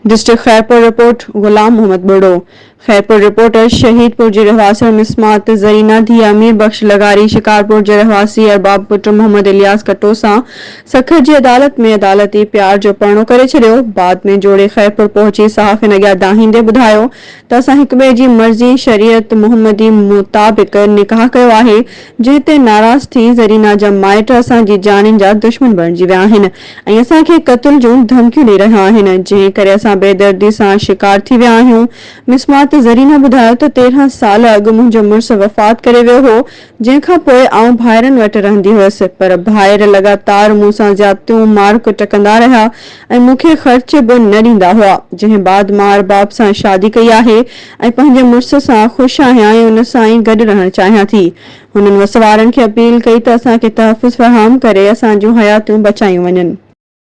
District Khairpur report गुलाम मोहम्मद बड़ो। Khairpur reporter शहीदपुर जी रहवासी मिसमात जरीना धी अमीर बख्श लगारी शिकारपुर जी रहवासी अरबाब पुट मोहम्मद इलियास कटोसा सखर जी अदालत में अदालती प्यार जो परणो करे छड़ियो। बाद में जोड़े खैरपुर पहुंची सहाफ़िन अॻियां दाहींदे ॿुधायो त असां हिक ॿिए जी मर्ज़ी शरीयत मुहम्मदी मुताबिक़ निकाह कयो आहे, जंहिं ते नाराज़ थी ज़रीना जा माइट असांजी जानिन जा दुश्मन बणिजी विया आहिनि ऐं असांखे क़त्ल जूं धमकियूं ॾेई रहिया आहिनि, जंहिं करे असां बेदर्दी सां शिकार थी विया आहियूं। मिसमात ज़रीना ॿुधायो त 13 साल अॻु मुंहिंजो मुड़ुसु वफ़ात करे वियो हो, जंहिंखां पोइ आउं भाइरनि वटि रहंदी हुयसि, पर भाइर लगातार मूं सां ज़्यादतियूं मार कुट कंदा रहिया ऐं मूंखे ख़र्च बि न ॾींदा हुआ। जंहिं बाद मां अरबाब सां शादी कई आहे ऐं पंहिंजे मुड़ुस सां ख़ुशि आहियां ऐं उन सां ई गॾु रहणु चाहियां थी। हुननि वसवारनि खे अपील कई त असांखे तहफ़ुज़ फ़राहम करे असांजूं हयातियूं बचायूं वञनि।